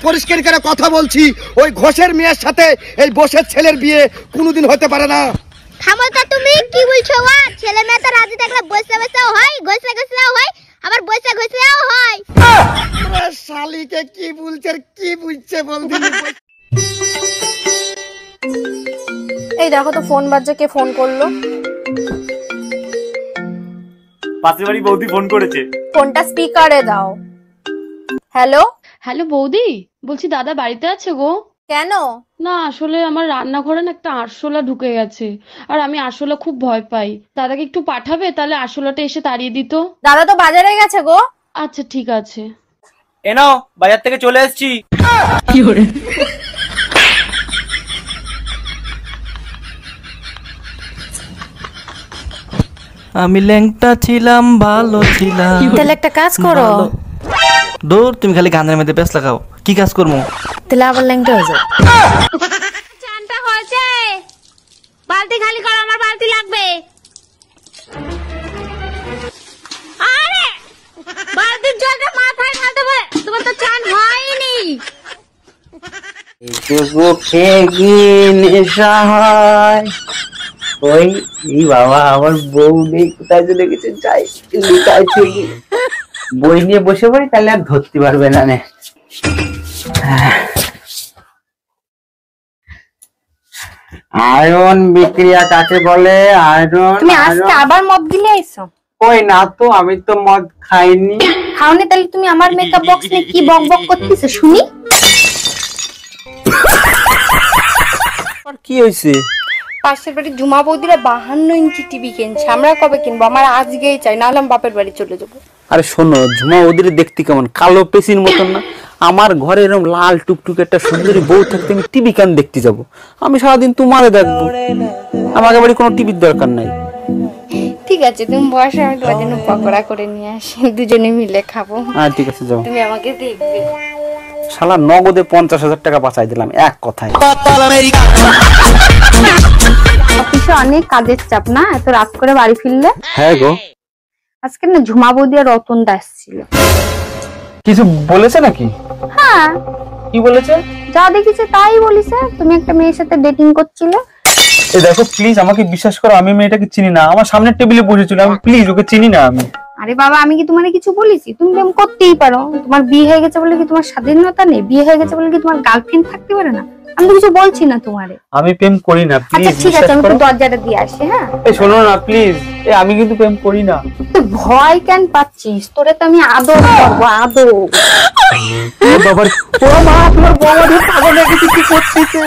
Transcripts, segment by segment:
পরিষ্কার করে কথা বলছি, ওই ঘোষের মেয়ের সাথে এই বসের ছেলের বিয়ে কোনোদিন হতে পারে না। থামো তো, তুমি কি বলছো? ছেলে মেয়ে তো রাজি থাকলে বসে বসেও হয়, ঘষে ঘষেও হয়, আবার বসে ঘষেও হয়। শালিকে কি বলছে কি বুঝছে বলবি? এই দেখো তো ফোন বাজছে, কে ফোন করলো? পাশের বাড়ি বৌদি ফোন করেছে। ফোনটা স্পিকারে দাও। হ্যালো হ্যালো বৌদি, বলছি দাদা বাড়িতে আছে গো? কেন? না আসলে আমার রান্নাঘরে না একটা আরশোলা ঢুকে গেছে, আর আমি আরশোলা খুব ভয় পাই। দাদাকে একটু পাঠাবে, তাহলে আরশোলাটা এসে তাড়িয়ে দিত। দাদা তো বাজারে গেছে গো। আচ্ছা ঠিক আছে। এ নাও, বাজার থেকে চলে এসেছি। কি করে? আমি ল্যাংটা ছিলাম, ভালো ছিলাম। তাহলে একটা কাজ করো। দূর, তুমি খালি গানের মধ্যে ব্যস্ত লাগাও। কি কাজ করবো? তাহলে আবার ল্যাংটা হয়ে যাও। চানটা হয়েছে, বালতি খালি করো, আমার বালতি লাগবে। আরে বালতির জলটা মাথায় ঢালতে হবে, তোমার তো চান হয়নি। নেশা হয় ওই বাবা, আমার বউ নেই, কোথায় চলে গেছে? যাই লুকায় থেকে বই নিয়ে বসে পড়ি, তাহলে আর ধরতে পারবে না। আয়রন বিক্রিয়া কাকে বলে? আয়রন। তুমি আজকে আবার মদ গিলে আইছো? ওই না তো, আমি তো মদ খাইনি। খাওনি? তাহলে তুমি আমার মেকআপ বক্স নিয়ে কি বক বক করতেছো শুনি? আর কি হয়েছে? পাশের বাড়ি জুমা বৌদিরা 52 ইঞ্চি টিভি কিনছে। আমরা কবে কিনবো? আমার আজকেই চাই, নাহলে আমি বাপের বাড়ি চলে যাবো। আরে শোনো, ঝুমা ওদের দেখতে কেমন? কালো পেশির মতন না? আমার ঘরে এরকম লাল টুকটুক একটা সুন্দরী বউ থাকতে আমি টিভি কেন দেখতে যাব? আমি সারাদিন তোমারে দেখবো, আমাকে বাড়ি কোনো টিভির দরকার নাই। ঠিক আছে, তুমি বসো, আমি তোমার জন্য পকোড়া করে নিয়ে আসি, দুজনে মিলে খাবো। হ্যাঁ ঠিক আছে, যাও। তুমি আমাকে দেখবে। শালা নগদে 50,000 টাকা বাঁচাই দিলাম এক কথায়। অফিসে অনেক কাজের চাপ না, এত রাত করে বাড়ি ফিরলে? হ্যাঁ গো। আজকে না ঝুমা বৌদি আর রতন দা আসছিল। কিছু বলেছে নাকি? হ্যাঁ, কি বলেছে? যা দেখিছে তাই বলিছে। তুমি একটা মেয়ের সাথে ডেটিং করছিলে। এই দেখো প্লিজ, আমাকে বিশ্বাস করো, আমি মেয়েটাকে চিনি না। আমার সামনের টেবিলে বসেছিল, আমি প্লিজ ওকে চিনি না আমি। আরে বাবা, আমি কি তোমার কিছু বলেছি? তুমি প্রেম করতেই পারো। তোমার বিয়ে হয়ে গেছে বলে কি তোমার স্বাধীনতা নেই? বিয়ে হয়ে গেছে বলে কি তোমার গার্লফ্রেন্ড থাকতে পারে না? আমি তো কিছু বলছি না তোমারে। আমি প্রেম করি না, আচ্ছা প্লিজ ঠিক আছে, বিশ্বাস আমি করো। তো দরজাটা দিয়ে আসি। হ্যাঁ, এই শোনো না প্লিজ, এই আমি কিন্তু প্রেম করি না। তুই ভয় কেন পাচ্ছিস? তোরে তো আমি আদর করবো, আদর। বাবার ও মা, তোমার বউ পাগল হয়ে গেছে, কি করতেছে?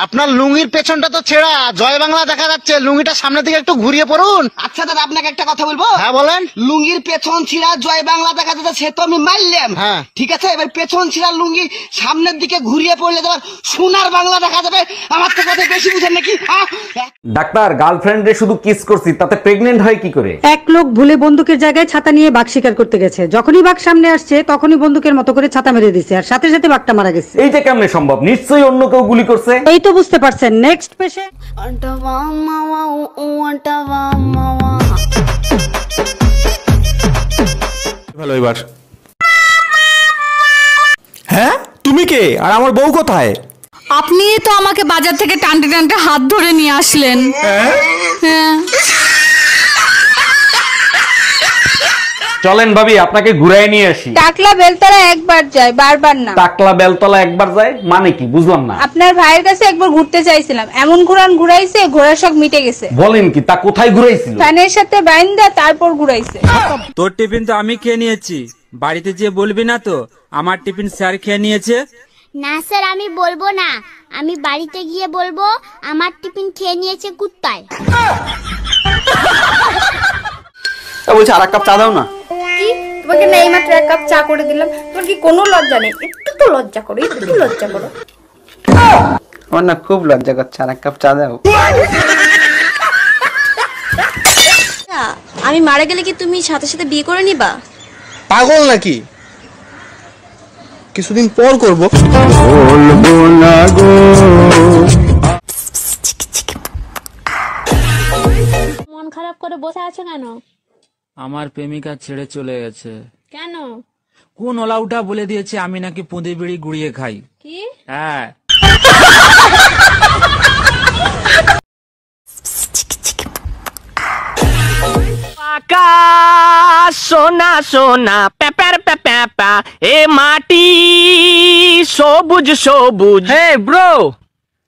আপনার লুঙ্গির পেছনটা তো ছেঁড়া, জয় বাংলা দেখা যাচ্ছে। লুঙ্গিটা সামনের দিকে একটু ঘুরিয়ে পড়ুন। আচ্ছা দাদা, আপনাকে একটা কথা বলবো। হ্যাঁ বলেন। লুঙ্গির পেছন ছিঁড়া, জয় বাংলা দেখা যাচ্ছে, সে তো আমি মানলাম। হ্যাঁ ঠিক আছে, এবার পেছন ছিঁড়া লুঙ্গি সামনের দিকে ঘুরিয়ে পড়লে তোমার সোনার বাংলা দেখা যাবে। আমার তো কথা বেশি বুঝেন নাকি? ডাক্তার, গার্লফ্রেন্ডে শুধু কিস করছি, তাতে প্রেগনেন্ট হয় কি করে? এক লোক ভুলে বন্দুকের জায়গায় ছাতা নিয়ে বাঘ শিকার করতে গেছে। যখনই বাঘ সামনে আসছে তখনই বন্দুকের মতো করে ছাতা মেরে দিছে, আর সাথে সাথে বাঘটা মারা গেছে। এইটা কেমনে সম্ভব? নিশ্চয়ই অন্য কেউ গুলি করছে। এই তো বুঝতে পারছেন। Next patient. ভালো এবার। হ্যাঁ, তুমি কে? আর আমার বউ কোথায়? আপনি তো আমাকে বাজার থেকে টানতে টানতে হাত ধরে নিয়ে আসলেন। হ্যাঁ। চলেন ভাবি, আপনাকে ঘুরাই নিয়ে আসি। টাকলা বেলতলা একবার যায়, বারবার না। টাকলা বেলতলা একবার যায় মানে কি? বুঝলাম না। আপনার ভাইয়ের কাছে একবার ঘুরতে চাইছিলাম, এমন ঘুরাইছে, ঘোড়ার শখ মিটে গেছে। বলেন কি? তা কোথায় ঘুরাইছিল? ফ্যানের সাথে বাইন্দা তারপর ঘুরাইছে। তোর টিফিন তো আমি খেয়ে নিয়েছি, বাড়িতে যেয়ে বলবি না তো আমার টিফিন স্যার খেয়ে নিয়েছে? না স্যার, আমি বলবো না। আমি বাড়িতে গিয়ে বলবো আমার টিফিন খেয়ে নিয়েছে কুত্তায়। বলছি আর এক কাপ চা দাও না। কি? তোমাকে না এইমাত্র এক কাপ চা করে দিলাম, তোমার কি কোনো লজ্জা নেই? একটু তো লজ্জা করো, একটু লজ্জা করো। আমার না খুব লজ্জা করছে, আর এক কাপ চা দাও। আমি মারা গেলে কি তুমি সাথে সাথে বিয়ে করে নিবা? পাগল নাকি? কিছুদিন পর করবো। মন খারাপ করে বসে আছো কেন? আমার প্রেমিকা ছেড়ে চলে গেছে। কেন? কোন ওলাউটা বলে দিয়েছে আমি নাকি পুঁদি বিড়ি গুড়িয়ে খাই? কি? হ্যাঁ। সোনা সোনা পেপার পেপা এ মাটি সবুজ সবুজ। Hey bro,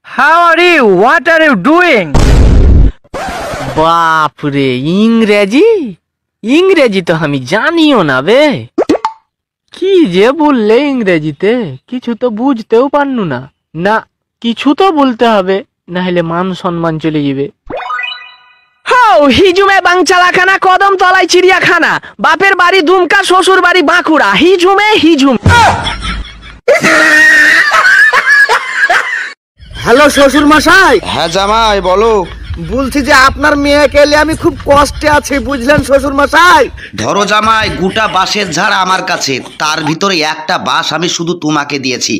how are you, what are you doing? বাপ রে, ইংরেজি ইংরেজি তো আমি জানিও না বে। কি যে বললে ইংরেজিতে, কিছু তো বুঝতেও পারনু না। না, কিছু তো বলতে হবে, না হলে মান সম্মান চলে যাবে। হিজুমে বাংচালাখানা, কদম তলায় চিড়িয়াখানা, বাপের বাড়ি দুমকা, শ্বশুর বাড়ি বাঁকুড়া, হিজুমে হিজুম। হ্যালো শ্বশুর মশাই। হ্যাঁ জামাই বলো। বলছি যে আপনার মেয়েকে এলে আমি খুব কষ্টে আছি, বুঝলেন শ্বশুর মশাই। ধরো জামাই, গোটা বাঁশের ঝাড় আমার কাছে, তার ভিতরে একটা বাঁশ আমি শুধু তোমাকে দিয়েছি,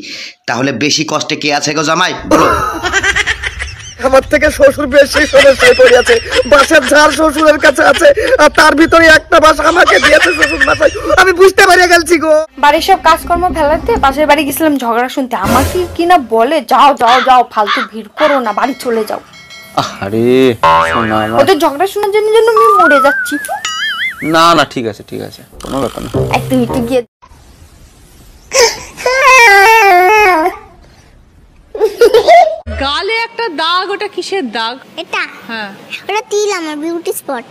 তাহলে বেশি কষ্টে কে আছে গো জামাই বলো? আমার থেকে শ্বশুর বেশি সমস্যায় পড়ে আছে। বাঁশের ঝাড় শ্বশুরের কাছে আছে, আর তার ভিতরে একটা বাঁশ আমাকে দিয়েছে শ্বশুর মশাই। আমি বুঝতে পেরে গেছি গো। বাড়ির সব কাজকর্ম ফেলাতে পাশের বাড়ি গেছিলাম ঝগড়া শুনতে। আমাকে কিনা বলে, যাও যাও যাও, ফালতু ভিড় করো না, বাড়ি চলে যাও। আরে শোনা আমার, ওদের ঝগড়া শোনার জন্য আমি মরে যাচ্ছি। না না ঠিক আছে ঠিক আছে, কোনো ব্যাপার না। তুমি একটু গিয়ে গালে একটা দাগ, ওটা কিসের দাগ? এটা হ্যাঁ, ওটা তিল, আমার বিউটি স্পট।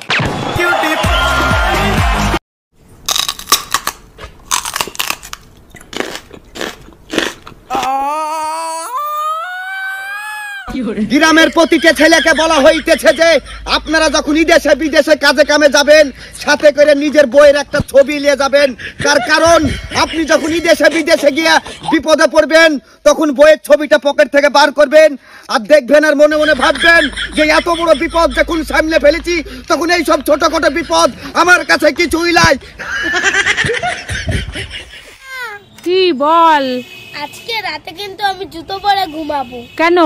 গ্রামের প্রতিটা ছেলেকে বলা হইতেছে যে আপনারা যখন বিদেশে বিদেশে কাজে কামে যাবেন, সাথে করে নিজের বইয়ের একটা ছবি নিয়ে যাবেন। তার কারণ আপনি যখন বিদেশে বিদেশে গিয়া বিপদে পড়বেন, তখন বইয়ের ছবিটা পকেট থেকে বার করবেন আর দেখবেন, আর মনে মনে ভাববেন যে এত বড় বিপদ যখন সামনে ফেলেছি, তখন এই সব ছোটখাটো বিপদ আমার কাছে কিছুই নাই। কি বল? আজকে রাতে কিন্তু আমি জুতো পরে ঘুমাবো। কেন?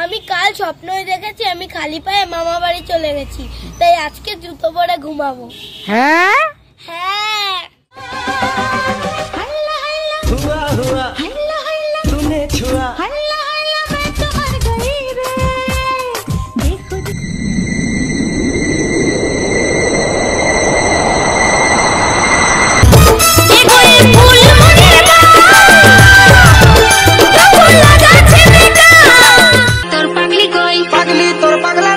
আমি কাল স্বপ্নই দেখেছি আমি খালি পায়ে মামা বাড়ি চলে গেছি, তাই আজকে জুতো পরে ঘুমাবো। হ্যাঁ হ্যাঁ। তোর পাগলি কই? পাগলি তোর পাগলা